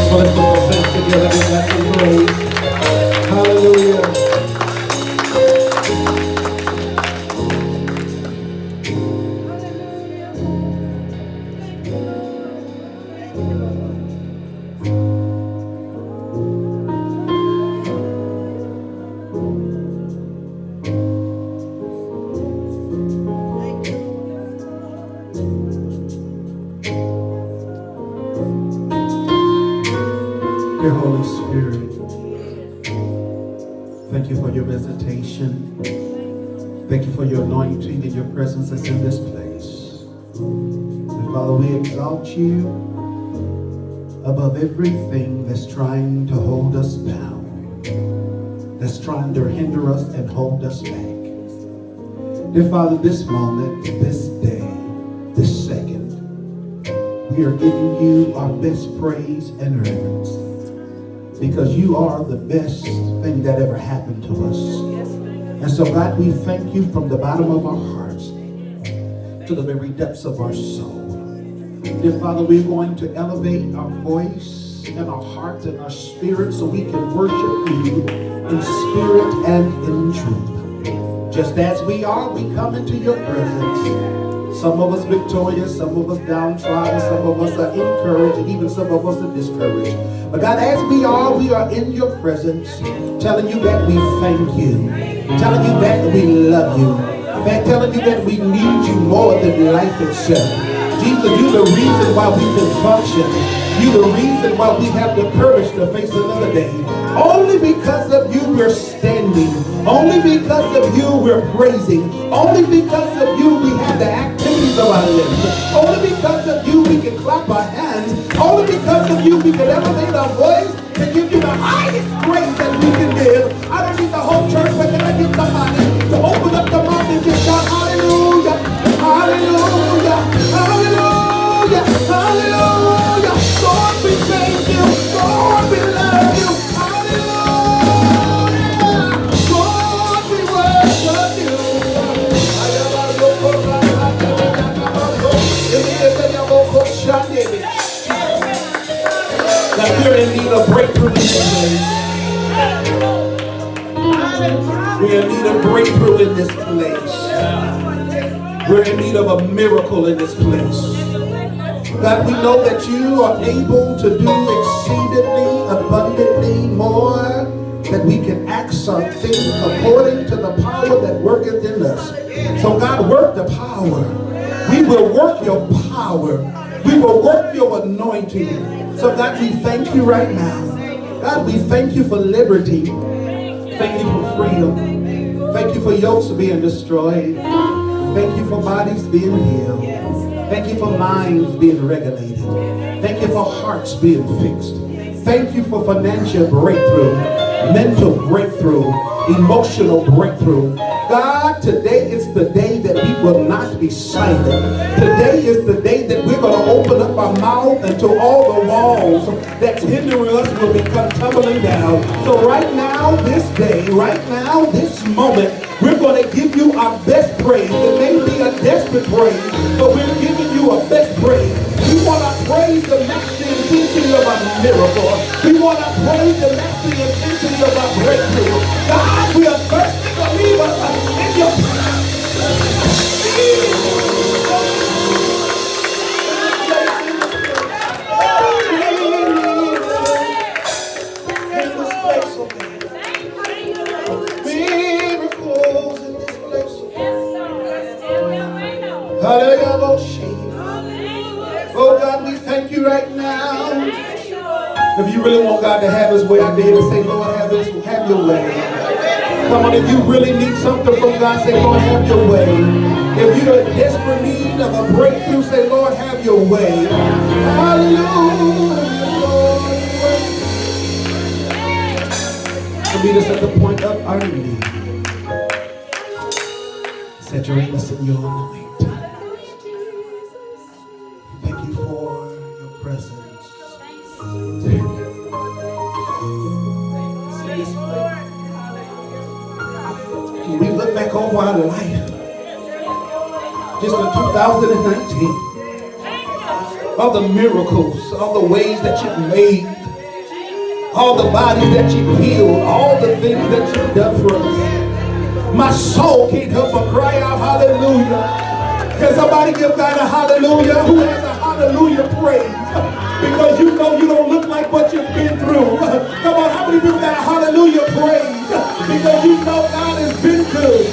Well, let's put those hands together. Give God some praise. Hallelujah. Dear Holy Spirit, thank you for your visitation. Thank you for your anointing and your presence that's in this place. And Father, we exalt you above everything that's trying to hold us down, that's trying to hinder us and hold us back. Dear Father, this moment, this day, this second, we are giving you our best praise and reverence, because you are the best thing that ever happened to us. And so, God, we thank you from the bottom of our hearts to the very depths of our soul. Dear Father, we're going to elevate our voice and our heart and our spirit so we can worship you in spirit and in truth. Just as we are, we come into your presence. Some of us victorious, some of us downtrodden, some of us are encouraged, and even some of us are discouraged. But God, as we are in your presence, telling you that we thank you, telling you that we love you, telling you that we need you more than life itself. Jesus, you're the reason why we can function. You're the reason why we have the courage to face another day. Only because of you we're standing. Only because of you we're praising. Only because of you we have the activities of our limbs. Only because of you we can clap our hands. Only because of you we can elevate our voice and give you the highest praise that we can give. I don't need the whole church, but can I get somebody to open up the mouth and give God hallelujah, hallelujah, hallelujah, hallelujah. Lord, we thank you. Lord, we love you. Hallelujah. Lord, we worship you. That we're in need of breakthrough in this place. We're in need of breakthrough in this place. We're in need of a miracle in this place. God, we know that you are able to do exceedingly, abundantly more than we can ask or think, according to the power that worketh in us. So God, work the power. We will work your power. We will work your anointing. So God, we thank you right now. God, we thank you for liberty. Thank you for freedom. Thank you for yokes being destroyed. Thank you for bodies being healed. Thank you for minds being regulated. Thank you for hearts being fixed. Thank you for financial breakthrough, mental breakthrough, emotional breakthrough. God, today is the day that we will not be silent. Today is the day that we're going to open up our mouth until all the walls that's hindering us will become tumbling down. So right now, this day, right now, this moment, we're going to give you our best praise. It may be a desperate praise, but we're giving you a best praise. We want to praise the master intensity of our miracle. We want to praise the master intensity of our breakthrough. God, we are thirsty to leave us in your presence. Miracles in this place. Oh God, we thank you right now. If you really want God to have his way, I dare to say, Lord, have your way. Come on, if you really need something from God, say, Lord, have your way. If you're in desperate need of a breakthrough, say, Lord, have your way. Hallelujah, Lord. To meet us at the point of our need. Saturate us in your anointing. Thank you for your presence. When we look back over our life, just in 2019, all the miracles, all the ways that you've made, all the bodies that you've healed, all the things that you've done for us. My soul can't help but cry out hallelujah. Can somebody give God a hallelujah? Who has a hallelujah praise? Because you know you don't look like what you've been through. Come on, how many people got a hallelujah praise? Because you know God has been good.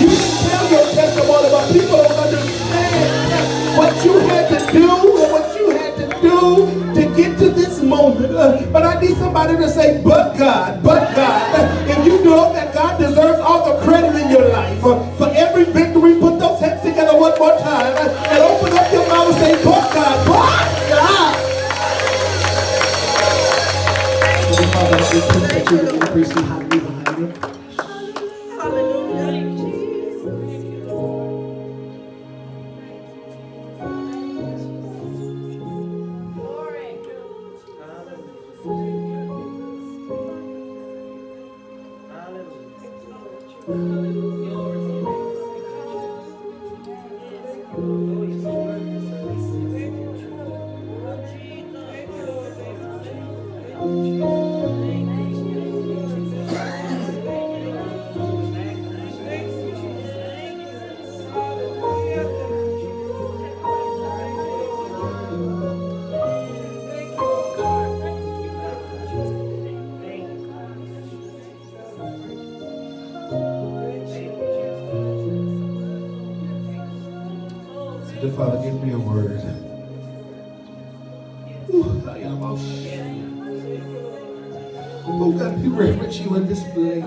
You can tell your testimony, but people don't understand what you had to do and what you had to do to get to this moment. But I need somebody to say, but God, but God. If you know that God deserves all the credit in your life for every victory, put those hands together one more time and open up your mouth and say, but God, but God. Father, I pray that you will increase in harmony behind you. Hallelujah. Father, give me a word. Oh God, we reverence you in this place.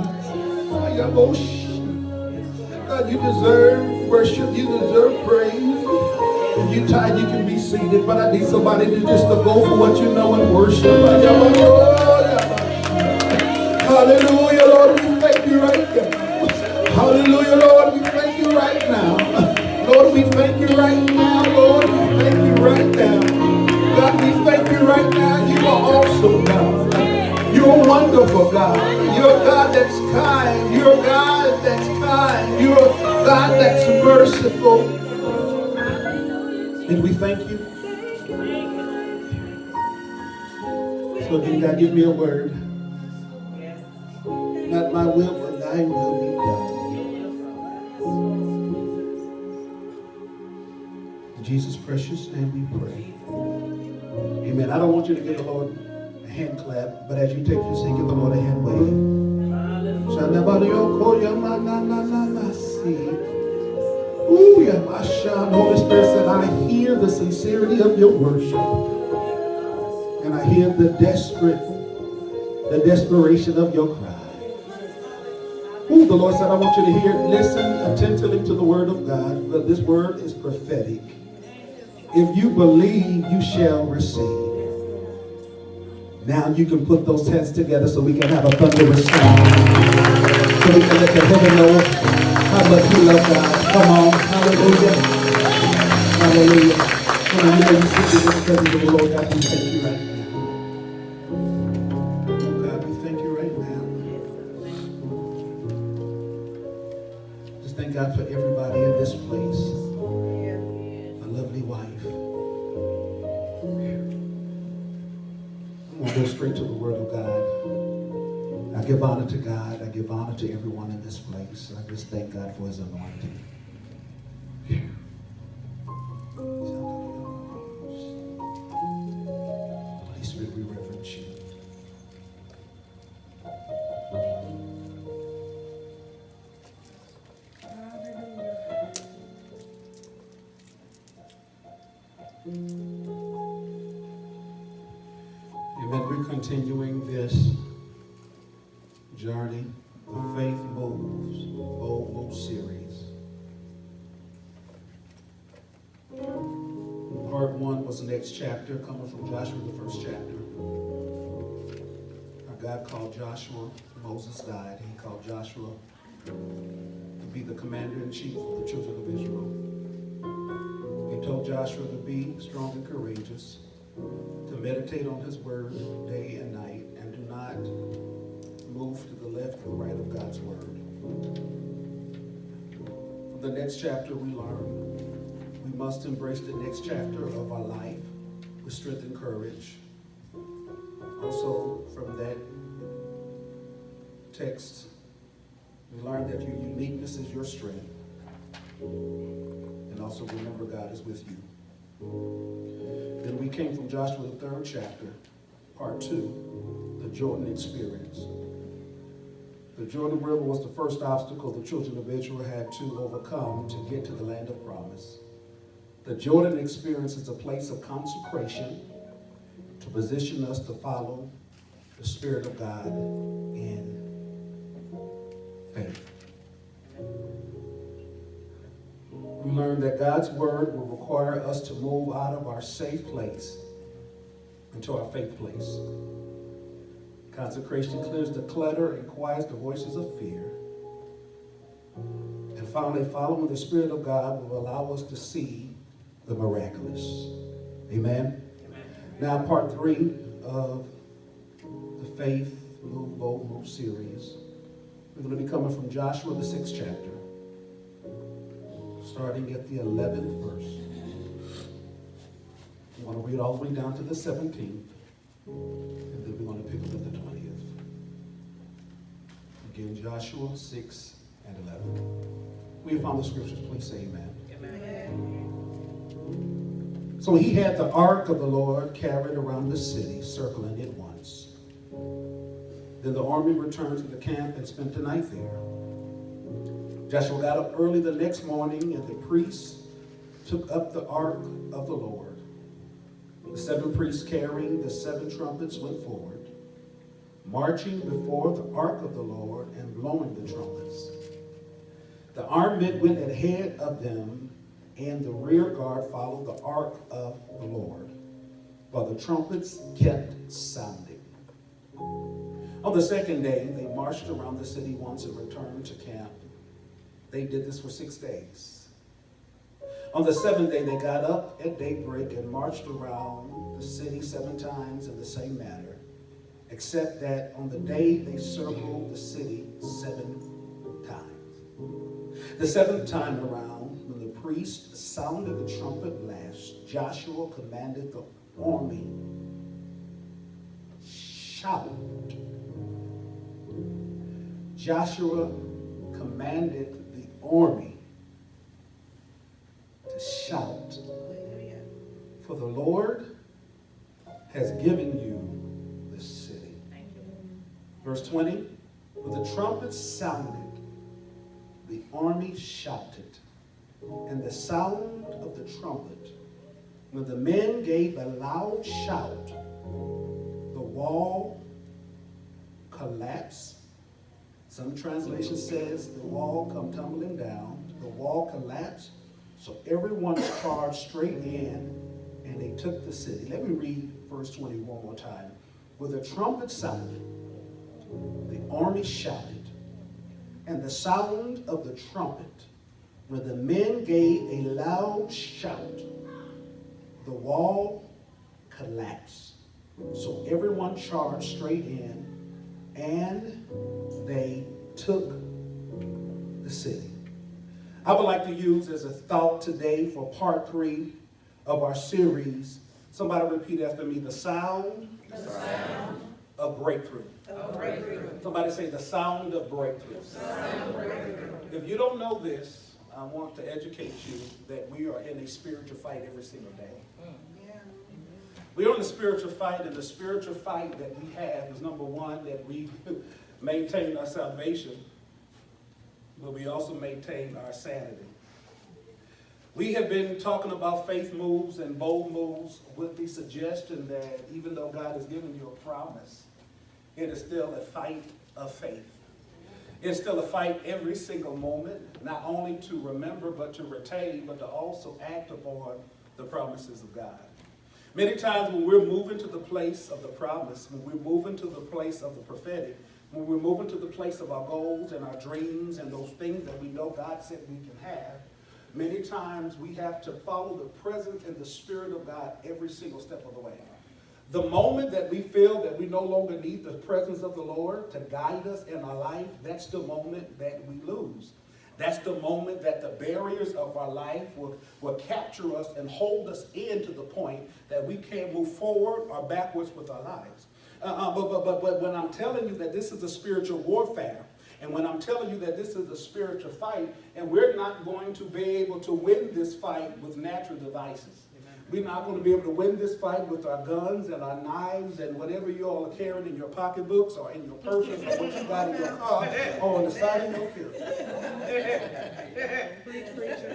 God, you deserve worship, you deserve praise. If you're tired, you can be seated, but I need somebody to just to go for what you know and worship. Hallelujah, Lord, we thank you right now. Hallelujah, Lord, we thank you right now. Lord, we thank you right now. Lord, we thank you right now. God, we thank you right now. You are awesome, God. You're a wonderful God. You're a God that's kind. You're a God that's kind. You're a God that's merciful. And we thank you. So again, God, give me a word. Not my will, but thy will be done. In Jesus' precious name we pray. Amen. I don't want you to give the Lord a hand clap, but as you take your seat, give the Lord a hand wave. Holy Spirit said, I hear the sincerity of your worship. And I hear the desperation of your cry. Ooh, the Lord said, I want you to hear, listen attentively to the word of God. But this word is prophetic. If you believe, you shall receive. Now you can put those hands together so we can have a thunderous sound. So we can let the heaven know how much we love God. Come on. Hallelujah. Hallelujah. When I know you sit in the presence of the Lord, God, we thank you right now. Oh, God, we thank you right now. Just thank God for everybody in this place. A lovely wife. We'll go straight to the word of God. I give honor to God. I give honor to everyone in this place. I just thank God for his anointing. Holy Spirit, we reverence you. Amen. We're continuing this journey of Faith Moves, Bold Move series. Part 1 was the next chapter, coming from Joshua, the first chapter. Our God called Joshua. Moses died. He called Joshua to be the commander-in-chief of the children of Israel. He told Joshua to be strong and courageous, to meditate on his word day and night, and do not move to the left or right of God's word. From the next chapter we learn we must embrace the next chapter of our life with strength and courage. Also from that text, we learned that your uniqueness is your strength. And also remember God is with you. Then we came from Joshua, the 3rd chapter, part 2, the Jordan experience. The Jordan River was the first obstacle the children of Israel had to overcome to get to the land of promise. The Jordan experience is a place of consecration to position us to follow the Spirit of God in faith. We learned that God's word will require us to move out of our safe place into our faith place. Consecration clears the clutter and quiets the voices of fear. And finally, following the Spirit of God will allow us to see the miraculous. Amen? Amen. Now, part 3 of the Faith Move, Bold Move series. We're going to be coming from Joshua, the 6th chapter, starting at the 11th verse. We want to read all the way down to the 17th, and then we're going to pick up at the 20th. Again, Joshua 6 and 11. We have found the scriptures, please say amen. Amen. So he had the ark of the Lord carried around the city, circling it once. Then the army returned to the camp and spent the night there. Joshua got up early the next morning, and the priests took up the ark of the Lord. The 7 priests carrying the 7 trumpets went forward, marching before the ark of the Lord and blowing the trumpets. The armed men went ahead of them, and the rear guard followed the ark of the Lord, while the trumpets kept sounding. On the 2nd day, they marched around the city once and returned to camp. They did this for 6 days. On the 7th day, they got up at daybreak and marched around the city 7 times in the same manner, except that on the day they circled the city 7 times. The 7th time around, when the priest sounded the trumpet blast, Joshua commanded the army, shout. Joshua commanded the army to shout, for the Lord has given you this city. Verse 20, when the trumpets sounded, the army shouted, and the sound of the trumpet, when the men gave a loud shout, the wall collapsed. Some translation says the wall come tumbling down. The wall collapsed, so everyone charged straight in, and they took the city. Let me read verse 20 one more time. With the trumpet sounded, the army shouted, and the sound of the trumpet, when the men gave a loud shout, the wall collapsed. So everyone charged straight in, and they took the city. I would like to use as a thought today for part 3 of our series. Somebody repeat after me, the sound of breakthrough. Somebody say the sound of breakthrough. If you don't know this, I want to educate you that we are in a spiritual fight every single day. We're in a spiritual fight, and the spiritual fight that we have is, number one, that we maintain our salvation, but we also maintain our sanity. We have been talking about faith moves and bold moves with the suggestion that even though God has given you a promise, it is still a fight of faith. It's still a fight every single moment, not only to remember, but to retain, but to also act upon the promises of God. Many times when we're moving to the place of the promise, when we're moving to the place of the prophetic, when we're moving to the place of our goals and our dreams and those things that we know God said we can have, many times we have to follow the presence and the Spirit of God every single step of the way. The moment that we feel that we no longer need the presence of the Lord to guide us in our life, that's the moment that we lose. That's the moment that the barriers of our life will capture us and hold us in to the point that we can't move forward or backwards with our lives. But when I'm telling you that this is a spiritual warfare, and when I'm telling you that this is a spiritual fight, and we're not going to be able to win this fight with natural devices. We're not going to be able to win this fight with our guns and our knives and whatever you all are carrying in your pocketbooks or in your purses or what you got in your car or on the side of your car.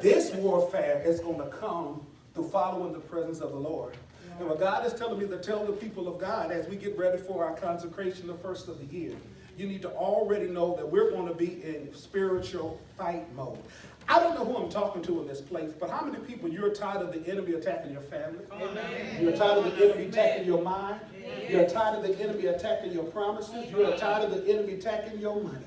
This warfare is going to come through following the presence of the Lord. And what God is telling me to tell the people of God as we get ready for our consecration the first of the year, you need to already know that we're going to be in spiritual fight mode. I don't know who I'm talking to in this place, but how many people you're tired of the enemy attacking your family? Amen. You're tired of the enemy attacking your mind? Amen. You're tired of the enemy attacking your promises? You're tired of the enemy attacking your money?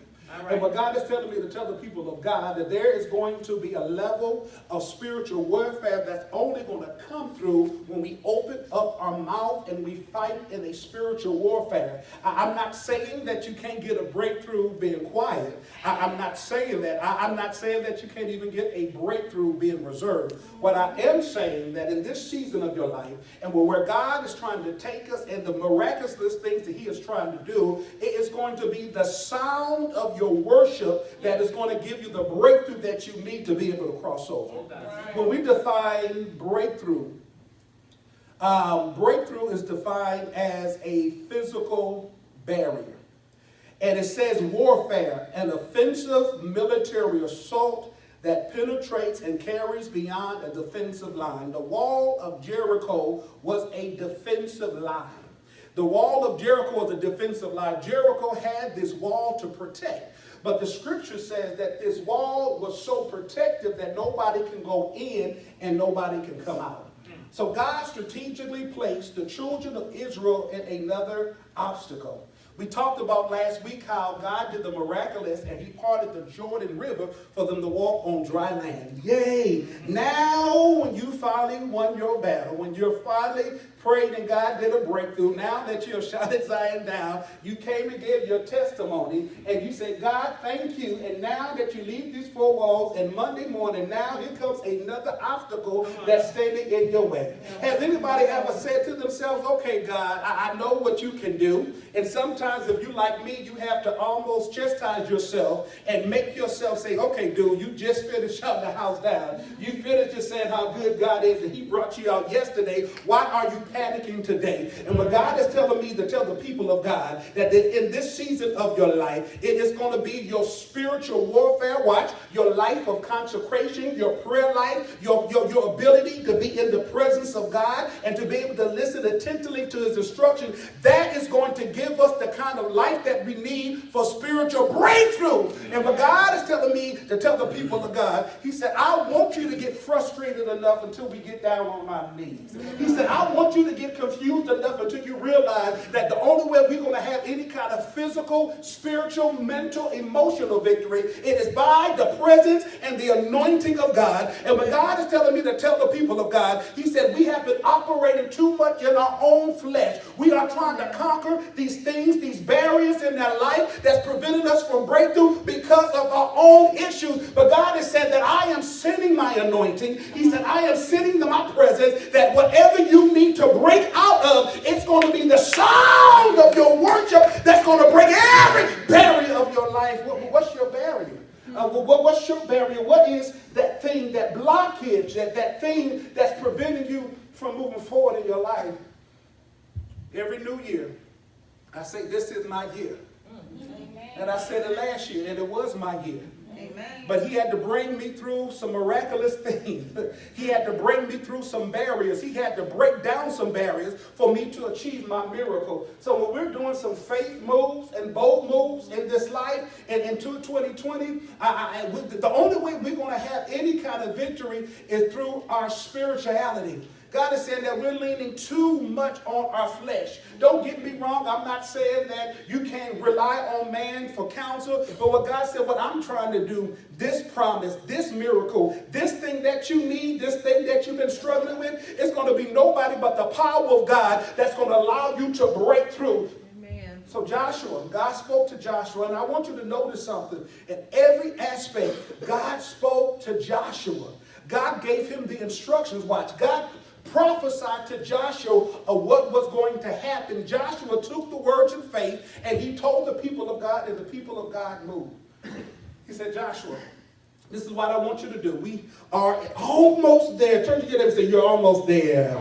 Right. And what God is telling me to tell the people of God that there is going to be a level of spiritual warfare that's only going to come through when we open up our mouth and we fight in a spiritual warfare. I'm not saying that you can't get a breakthrough being quiet. I'm not saying that. I'm not saying that you can't even get a breakthrough being reserved. What I am saying that in this season of your life and where God is trying to take us and the miraculous things that he is trying to do, it is going to be the sound of your worship that is going to give you the breakthrough that you need to be able to cross over. When we define breakthrough, breakthrough is defined as a physical barrier. And it says warfare, an offensive military assault that penetrates and carries beyond a defensive line. The wall of Jericho was a defensive line. The wall of Jericho was a defensive line. Jericho had this wall to protect. But the scripture says that this wall was so protective that nobody can go in and nobody can come out. So God strategically placed the children of Israel in another obstacle. We talked about last week how God did the miraculous and he parted the Jordan River for them to walk on dry land. Yay! Now when you finally won your battle, when you're finally prayed and God did a breakthrough, now that you have shouted Zion down, you came and gave your testimony and you said, God, thank you. And now that you leave these four walls and Monday morning, now here comes another obstacle that's standing in your way. Has anybody ever said to themselves, okay, God, I know what you can do. And sometimes if you like me, you have to almost chastise yourself and make yourself say, okay, dude, you just finished shouting the house down. You finished just saying how good God is and he brought you out yesterday. Why are you panicking today? And what God is telling me to tell the people of God that in this season of your life, it is going to be your spiritual warfare. Watch, your life of consecration, your prayer life, your ability to be in the presence of God and to be able to listen attentively to his instruction. That is going to give us the kind of life that we need for spiritual breakthrough. And what God is telling me to tell the people of God, he said, I want you to get frustrated enough until we get down on our knees. He said, I want you to get confused enough until you realize that the only way we're going to have any kind of physical, spiritual, mental, emotional victory, it is by the presence and the anointing of God. And when God is telling me to tell the people of God, he said, we have been operating too much in our own flesh. We are trying to conquer these things, these barriers in their life that's preventing us from breakthrough because of our own issues. But God has said that I am sending my anointing. He said, I am sending my presence, that whatever you need to break out of, it's going to be the sound of your worship that's going to break every barrier of your life. What's your barrier? What's your barrier? What is that thing, that blockage, that thing that's preventing you from moving forward in your life? Every new year, I say, this is my year. Amen. And I said it last year, and it was my year. Amen. But he had to bring me through some miraculous things. He had to bring me through some barriers. He had to break down some barriers for me to achieve my miracle. So when we're doing some faith moves and bold moves in this life and into 2020, the only way we're going to have any kind of victory is through our spirituality. God is saying that we're leaning too much on our flesh. Don't get me wrong. I'm not saying that you can't rely on man for counsel. But what God said, what I'm trying to do, this promise, this miracle, this thing that you need, this thing that you've been struggling with, it's going to be nobody but the power of God that's going to allow you to break through. Amen. So Joshua, God spoke to Joshua, and I want you to notice something. In every aspect, God spoke to Joshua. God gave him the instructions. Watch, God prophesied to Joshua of what was going to happen, Joshua took the words in faith and he told the people of God, and the people of God moved. He said, Joshua, this is what I want you to do. We are almost there. Turn to your neighbor and say, you're almost there.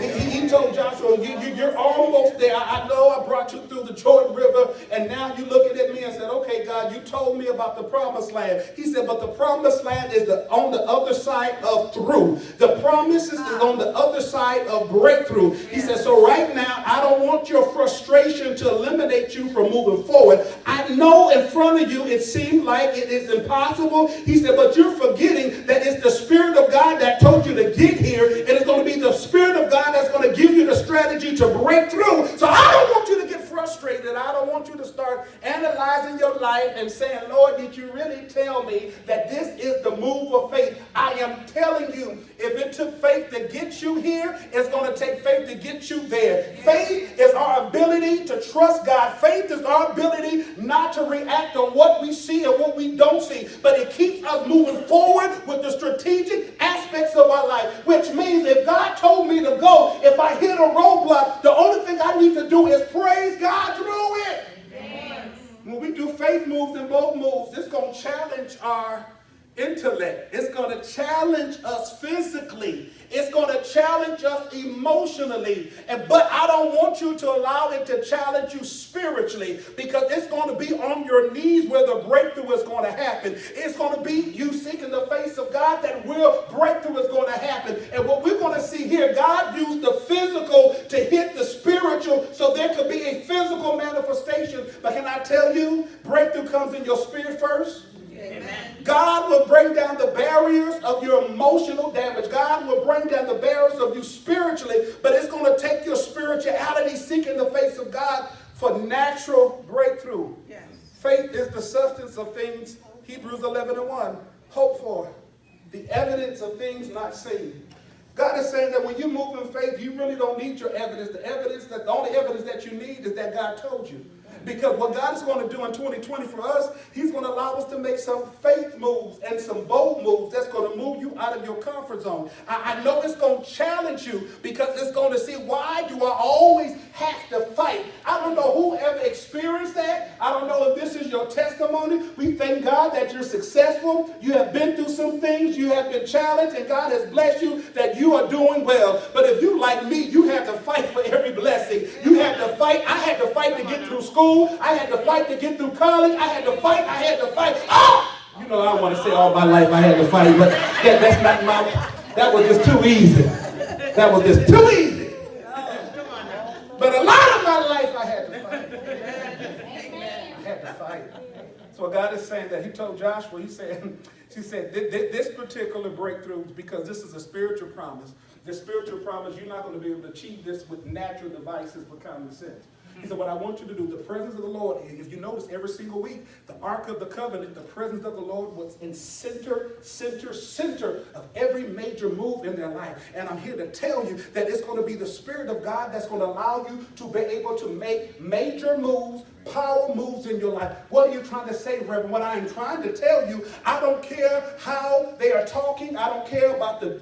He told Joshua, you're almost there. I know I brought you through the Jordan River, and now you're looking at me and said, okay, God, you told me about the promised land. He said, but the promised land is on the other side of through. The promises is on the other side of breakthrough. He said, so right now, I don't want your frustration to eliminate you from moving forward. I know in front of you it seems like it is impossible. He said, but you're forgetting that it's the Spirit of God that told you to get here, and it's going to be the Spirit of God that's going to give you the strategy to break through. So I don't want you to get frustrated. I don't want you to start analyzing your life and saying, Lord, did you really tell me that this is the move of faith? I am telling you, if it took faith to get you here, it's going to take faith to get you there. Faith is our ability to trust God. Faith is our ability not to react on what we see and what we don't see, but it keeps us moving forward with the strategic aspects of our life, which means if God told me to go, if I hit a roadblock, the only thing I need to do is praise God through it. Yes. When we do faith moves and both moves, it's going to challenge our intellect. It's going to challenge us physically. It's going to challenge us emotionally. But I don't want you to allow it to challenge you spiritually, because it's going to be on your knees where the breakthrough is going to happen. It's going to be you seeking the face of God that where breakthrough is going to happen. And what we're going to see here, God used the physical to hit the spiritual so there could be a physical manifestation. But can I tell you, breakthrough comes in your spirit first. Amen. God will bring down the barriers of your emotional damage. God will bring down the barriers of you spiritually, but it's going to take your spirituality seeking the face of God for natural breakthrough. Yes. Faith is the substance of things, Hebrews 11:1, hope for, the evidence of things not seen. God is saying that when you move in faith, you really don't need your evidence. The only evidence that you need is that God told you. Because what God is going to do in 2020 for us, he's going to allow us to make some faith moves and some bold moves that's going to move you out of your comfort zone. I know it's going to challenge you, because it's going to see, why do I always have to fight? I don't know who ever experienced that. I don't know if this is your testimony. We thank God that you're successful. You have been through some things. You have been challenged, and God has blessed you that you are doing well. But if you, like me, you had to fight for every blessing. You had to fight. I had to fight to get through school. I had to fight to get through college. I had to fight. Ah! You know, I don't want to say all my life I had to fight, but that's not that was just too easy. That was just too easy. But a lot of my life I had to fight. I had to fight. So God is saying that he told Joshua, he said, this particular breakthrough, because this is a spiritual promise. The spiritual promise, you're not going to be able to achieve this with natural devices, but common sense. He said, what I want you to do, the presence of the Lord, if you notice every single week, the Ark of the Covenant, the presence of the Lord was in center of every major move in their life. And I'm here to tell you that it's going to be the Spirit of God that's going to allow you to be able to make major moves, power moves in your life. What are you trying to say, Reverend? What I am trying to tell you, I don't care how they are talking. I don't care about the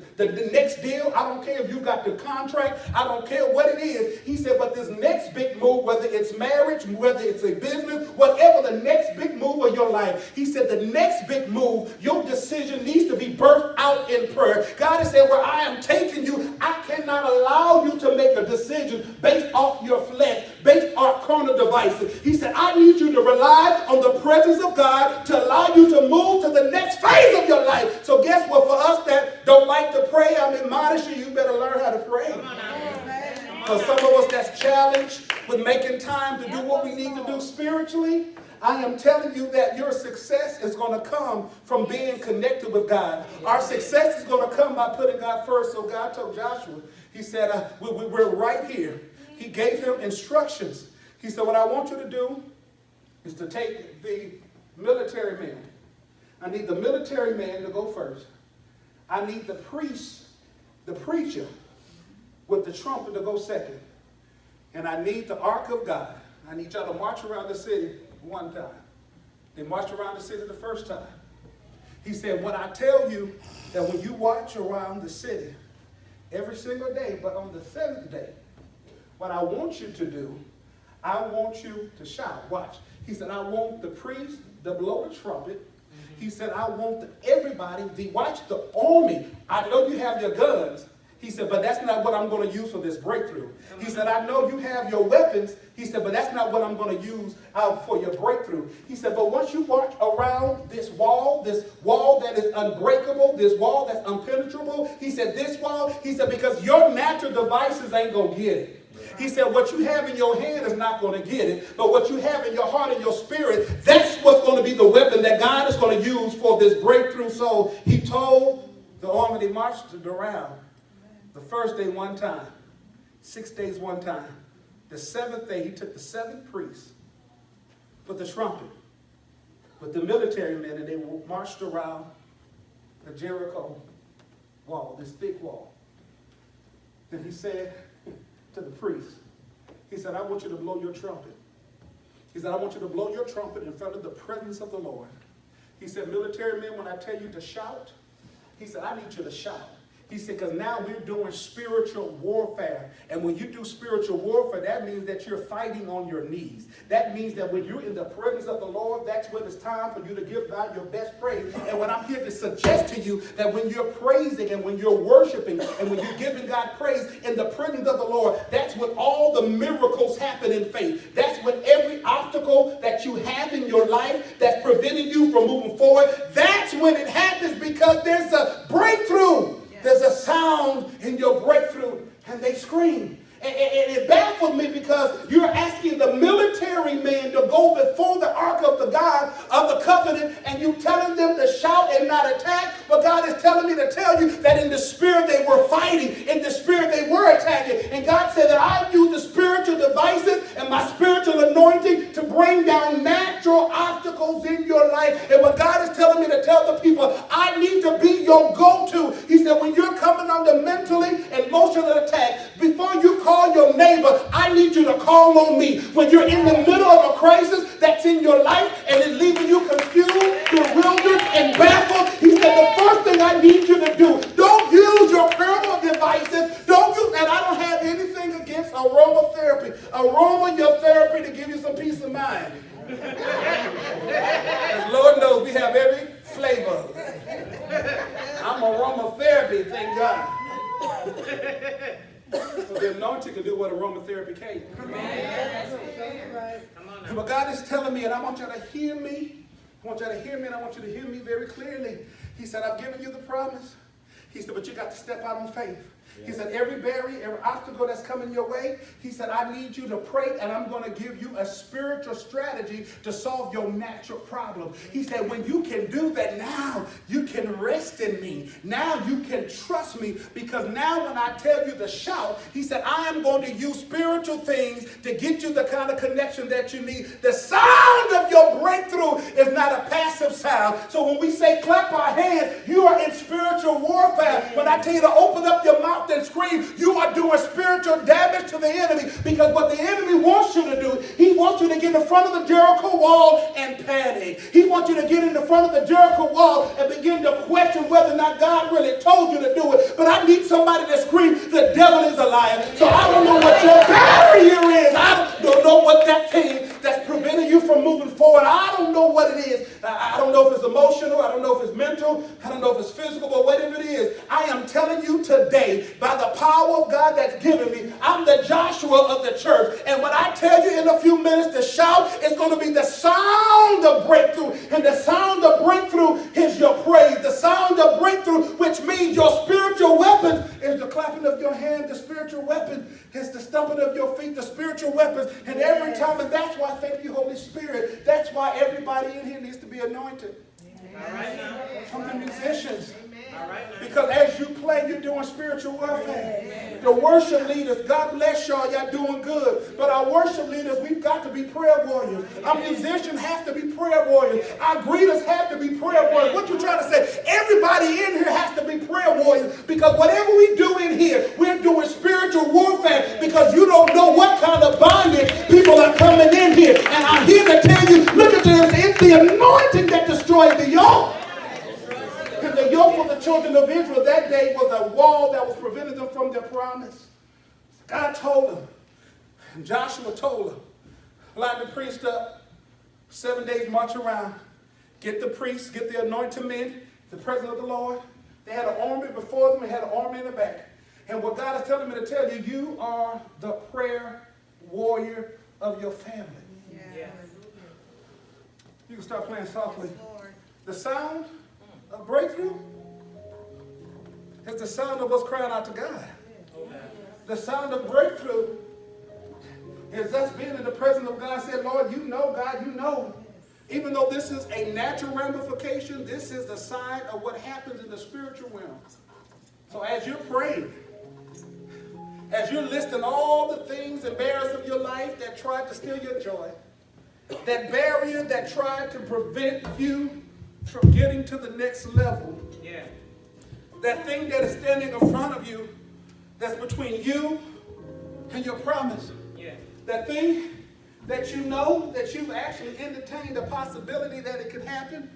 next deal. I don't care if you got the contract. I don't care what it is. He said, but this next big move, whether it's marriage, whether it's a business, whatever the next big move of your life, he said the next big move, your decision needs to be birthed out in prayer. God is saying, where I am taking you, I cannot allow you to make a decision based off your flesh, based off carnal devices. He said, I need you to rely on the presence of God to allow you to move to the next phase of your life. So guess what? For us that don't like to pray, I'm admonishing you, better learn how to pray. For some of us that's challenged with making time to do what we need to do spiritually, I am telling you that your success is going to come from being connected with God. Our success is going to come by putting God first. So God told Joshua, he said, we're right here. He gave him instructions. He said, what I want you to do is to take the military men. I need the military man to go first. I need the priest, the preacher, with the trumpet to go second. And I need the ark of God. I need y'all to march around the city one time. They marched around the city the first time. He said, what I tell you, that when you march around the city, every single day, but on the seventh day, what I want you to do, I want you to shout. Watch. He said, I want the priest to blow the trumpet. He said, I want everybody, watch the army. I know you have your guns. He said, but that's not what I'm going to use for this breakthrough. He said, I know you have your weapons. He said, but that's not what I'm going to use for your breakthrough. He said, but once you march around this wall that is unbreakable, this wall that's impenetrable, he said, this wall, he said, because your natural devices ain't going to get it. He said, what you have in your hand is not going to get it, but what you have in your heart and your spirit, that's what's going to be the weapon that God is going to use for this breakthrough. So he told the army, they marched around the first day one time, 6 days one time. The seventh day, he took the 7 priests with the trumpet, with the military men, and they marched around the Jericho wall, this thick wall. Then he said to the priest, he said, I want you to blow your trumpet. He said, I want you to blow your trumpet in front of the presence of the Lord. He said, military men, when I tell you to shout, he said, I need you to shout. He said, because now we're doing spiritual warfare. And when you do spiritual warfare, that means that you're fighting on your knees. That means that when you're in the presence of the Lord, that's when it's time for you to give God your best praise. And what I'm here to suggest to you, that when you're praising and when you're worshiping and when you're giving God praise in the presence of the Lord, that's when all the miracles happen in faith. That's when every obstacle that you have in your life that's preventing you from moving forward, that's when it happens, because there's a breakthrough. There's a sound in your breakthrough, and they scream. And it baffled me, because you're asking the military man to go before the ark of the God of the covenant, and you telling them to shout and not attack. But God is telling me to tell you that in the spirit they were fighting, in the spirit they were attacking. And God said that I use the spiritual devices and my spiritual anointing to bring down natural obstacles in your life. And what God is telling me to tell the people, I need to be your go-to. He said, when you're coming under mentally and emotional attack, before you call your neighbor, I need you to call on me. When you're in the middle of a crisis that's in your life and it's leaving you confused, bewildered, and baffled, he said, the first thing I need you to do, don't use your carnal devices. Don't use, and I don't have anything against aromatherapy. Aromatherapy to give you some peace of mind. As Lord knows, we have every flavor. I'm aromatherapy, thank God. So the anointing can do what aromatherapy can't. But God is telling me, and I want you to hear me. I want you to hear me, and I want you to hear me very clearly. He said, I've given you the promise. He said, but you got to step out on faith. He said, every barrier, every obstacle that's coming your way, he said, I need you to pray, and I'm going to give you a spiritual strategy to solve your natural problem. He said, when you can do that, now you can rest in me. Now you can trust me, because now when I tell you to shout, he said, I am going to use spiritual things to get you the kind of connection that you need. The sound of your breakthrough is not a passive sound. So when we say clap our hands, you are in spiritual warfare. When I tell you to open up your mouth and scream, you are doing spiritual damage to the enemy, because what the enemy wants you to do, he wants you to get in front of the Jericho wall and panic. He wants you to get in the front of the Jericho wall and begin to question whether or not God really told you to do it. But I need somebody to scream, the devil is a liar. So I don't know what your barrier is. I don't know what that thing that's preventing you from moving forward. I don't know what it is. I don't know if it's emotional. I don't know if it's mental. I don't know if it's physical, but whatever it is, I am telling you today, by the power of God that's given me, I'm the Joshua of the church. And when I tell you in a few minutes to shout, it's going to be the sound of breakthrough. And the sound of breakthrough is your praise. The sound of breakthrough, which means your spiritual weapon, is the clapping of your hand. The spiritual weapon is the stumping of your feet. The spiritual weapons. And every time, and that's why, thank you, Holy Spirit, that's why everybody in here needs to be anointed. All right now. From the musicians. All right now. Because as you play, you're doing spiritual warfare. The worship leaders, God bless y'all, y'all doing good. But our worship leaders, we've got to be prayer warriors. Our musicians have to be prayer warriors. Our greeters have to be prayer warriors. What you trying to say? Everybody in here has to be prayer warriors. Because whatever we do in here, we're doing spiritual warfare. Because you don't know what kind of bondage people are coming in here. And I'm here to tell you, look at this, it's the anointing that destroys the yoke. And the yoke for the children of Israel that day was a wall that was preventing them from their promise. God told them, and Joshua told them, line the priest up, 7 days march around, get the priests, get the anointed men, the presence of the Lord. They had an army before them, they had an army in the back. And what God is telling me to tell you, you are the prayer warrior of your family. Yes. You can start playing softly. The sound of breakthrough is the sound of us crying out to God. The sound of breakthrough is us being in the presence of God, saying, Lord, you know, God, you know. Even though this is a natural ramification, this is the sign of what happens in the spiritual realm. So as you're praying, as you're listing all the things and barriers of your life that tried to steal your joy, that barrier that tried to prevent you from getting to the next level, that thing that is standing in front of you, that's between you and your promise, that thing that you know that you've actually entertained the possibility that it could happen,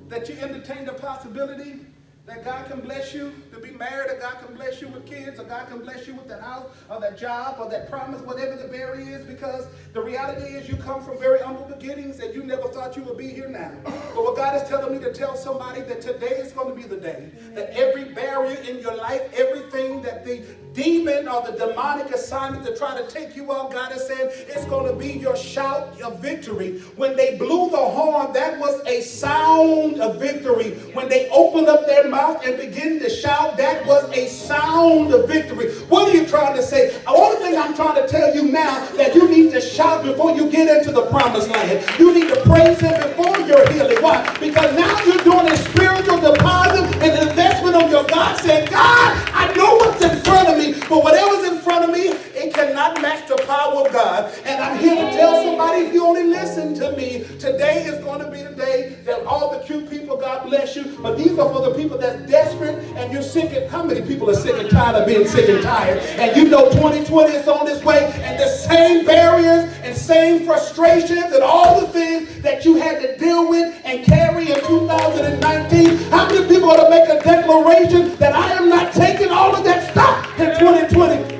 that you entertained the possibility that God can bless you to be married, or God can bless you with kids, or God can bless you with that house, or that job, or that promise, whatever the barrier is, because the reality is you come from very humble beginnings and you never thought you would be here now. But what God is telling me to tell somebody that today is going to be the day that every barrier in your life, everything that the demon or the demonic assignment to try to take you out, God is saying it's going to be your shout of victory. When they blew the horn, that was a sound of victory. When they opened up their mouth and begin to shout, that was a sound of victory. What are you trying to say? The only thing I'm trying to tell you now, that you need to shout before you get into the promised land. You need to praise him before your healing. Why? Because now you're doing a spiritual deposit and an investment on your God, saying, God, I know what's in front of me, but whatever's in front of me, it cannot match the power of God. And I'm here to tell somebody, if you only listen to me, today is going to be the day that all the cute people, God bless you, but these are for the people that's desperate and you're sick. And how many people are sick and tired of being sick and tired? And you know 2020 is on its way, and the same barriers and same frustrations and all the things that you had to deal with and carry in 2019. How many people are to make a declaration that I am not taking all of that stuff in 2020?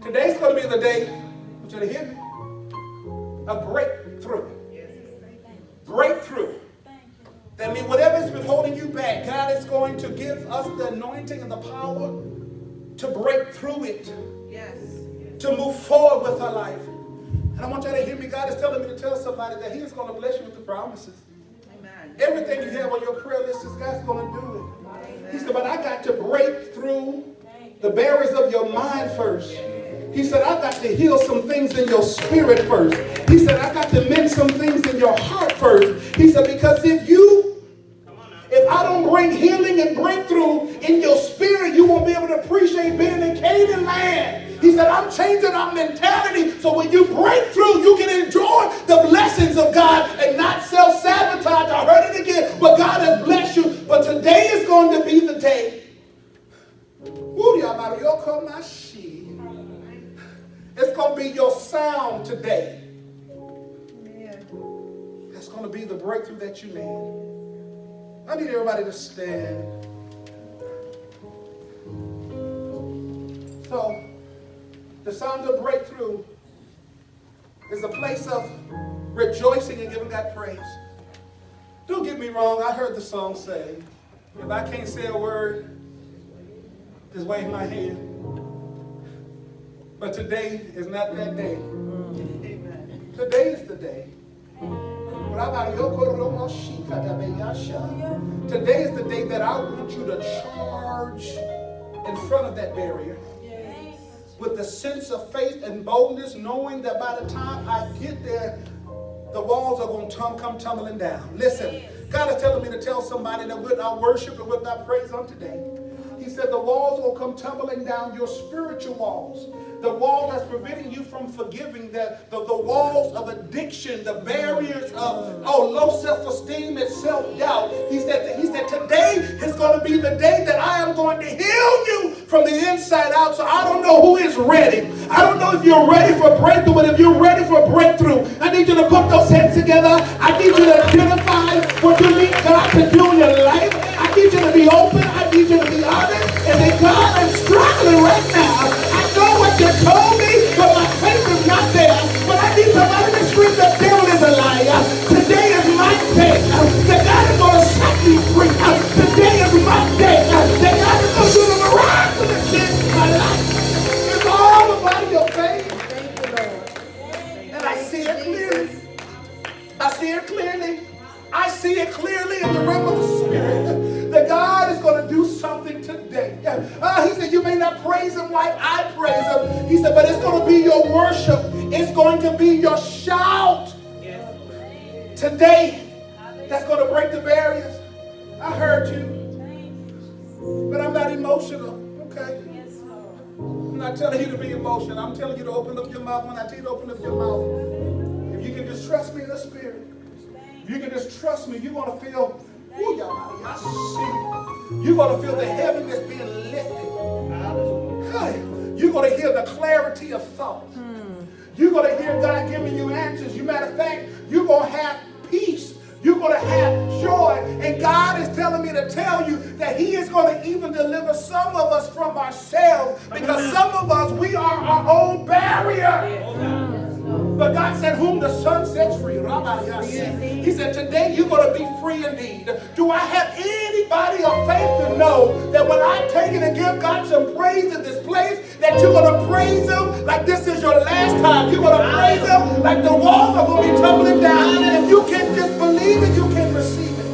Today's going to be the day, I want you to hear me, a breakthrough. Breakthrough. That means whatever's been holding you back, God is going to give us the anointing and the power to break through it. To move forward with our life. And I want you to hear me. God is telling me to tell somebody that he is going to bless you with the promises. Amen. Everything you have on your prayer list is God's going to do it. Amen. He said, but I got to break through the barriers of your mind first. He said, I got to heal some things in your spirit first. He said, I got to mend some things in your heart first. He said, because if I don't bring healing and breakthrough in your spirit, you won't be able to appreciate being in Canaan land. He said, I'm changing our mentality so when you break through, you can enjoy the blessings of God and not self-sabotage. I heard it again, but God has blessed you. But today is going to be the day. It's going to be your sound today. It's going to be the breakthrough that you need. I need everybody to stand. So, the sound of breakthrough is a place of rejoicing and giving God praise. Don't get me wrong, I heard the song say, if I can't say a word, just wave my hand. But today is not that day. Amen. Today is the day. Today is the day that I want you to charge in front of that barrier with the sense of faith and boldness, knowing that by the time I get there, the walls are going to come tumbling down. Listen, God is telling me to tell somebody that with our worship and with our praise on today, he said the walls will come tumbling down, your spiritual walls. The wall that's preventing you from forgiving, the walls of addiction, the barriers of low self-esteem and self-doubt. He said today is going to be the day that I am going to heal you from the inside out. So I don't know who is ready. I don't know if you're ready for breakthrough, but if you're ready for breakthrough, I need you to put those hands together. need you to identify what you need God to do in your life. I need you to be open. I need you to be honest. And say, God, I'm struggling right now. I know what you told me, but my faith is not there. But I need somebody to scream, the devil is a liar. Today is my day. That God is going to set me free. Today is my day. That God is going to do the miraculous in my life. It's all about your faith. And I see it clearly. I see it clearly. I see it clearly in the realm of the Spirit that God is going to do something today. He said, you may not praise him like I praise him. He said, but it's going to be your worship. It's going to be your shout. Today, that's going to break the barriers. I heard you, but I'm not emotional. Okay? I'm not telling you to be emotional. I'm telling you to open up your mouth. When I tell you to open up your mouth, if you can just trust me in the Spirit, if you can just trust me, you're going to feel, ooh, y'all see. You're going to feel the heaviness being lifted. You're going to hear the clarity of thought. You're going to hear God giving you answers. As a matter of fact, you're going to have peace. You're going to have joy. And God is telling me to tell you that he is going to even deliver some of us from ourselves. Because some of us, we are our own barrier. But God said, whom the Son sets free. He said, today you're going to be free indeed. Do I have anybody of faith to know that when I take it and give God some praise in this place, that you're going to praise him like this is your last time? You're going to praise him like the walls are going to be tumbling down. And if you can just believe it, you can receive it.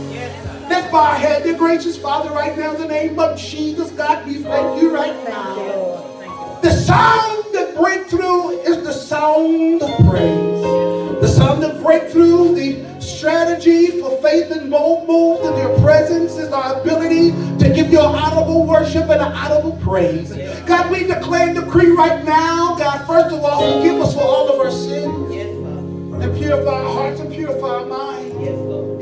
Let's bow our head, dear gracious Father, right now in the name of Jesus. God, we thank you right now. The sound that breakthrough is the sound of praise. The sound of breakthrough, the strategy for faith and bold moves in your presence is our ability to give you an audible worship and an audible praise. God, we declare and decree right now, God, first of all, forgive us for all of our sins. And purify our hearts and purify our minds.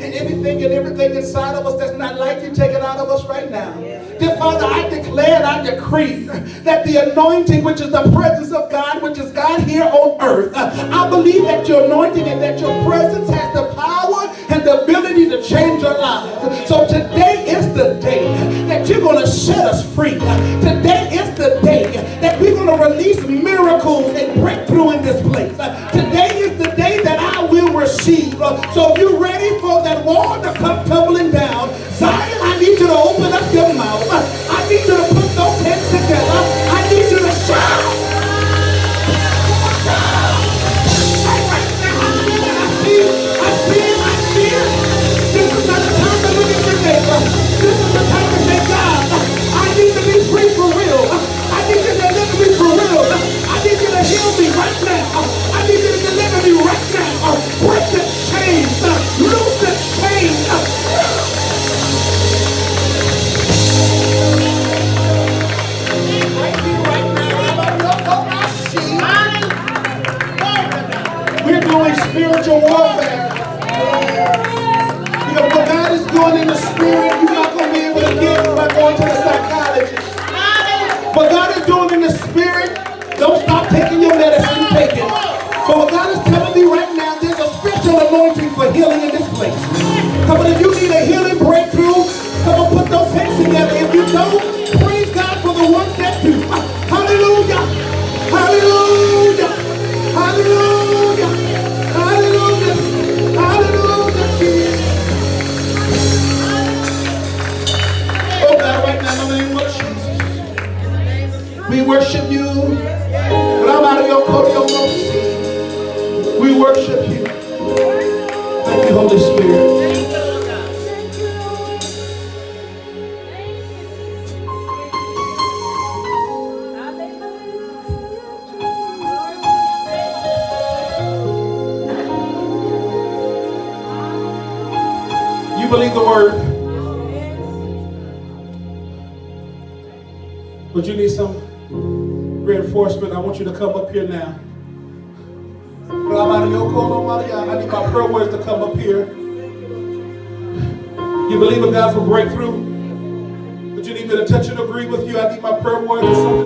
And anything and everything inside of us that's not like you, take it out of us right now. Dear Father, I declare and I decree that the anointing, which is the presence of God, which is God here on earth, I believe that your anointing and that your presence has the power and the ability to change our lives. So today is the day that you're going to set us free. Today is the day that we're going to release miracles and breakthrough in this place. Today is the day that I will receive. So if you're ready for that wall to come tumbling down, Zion, I need you to open up your mouth. I need you to put those hands together. I need you to shout. I see it. This is not the time to look at your neighbor. This is the time to say, God, I need to be free for real. I need you to deliver me for real. I need you to heal me right now. I need you to deliver me right now. Break the chains. Loose the chains. We're doing spiritual warfare. Because what God is doing in the spirit, you're not going to be able to get by going to the psychologist. What God is doing in the spirit, don't stop taking your medicine, take it. But what God is telling me right now, there's a spiritual anointing for healing in this place. Come on, if you need a healing breakthrough, come on, put those hands together. If you don't, praise God for the ones that do. Hallelujah! Hallelujah! Hallelujah! Hallelujah! Hallelujah! Jesus. Oh God, right now in the name of Jesus, we worship you. We worship you. Thank you, Holy Spirit. You believe the word? But you need some reinforcement. I want you to come up here now. I need my prayer words to come up here. You believe in God for breakthrough? But you need me to touch and agree with you. I need my prayer words.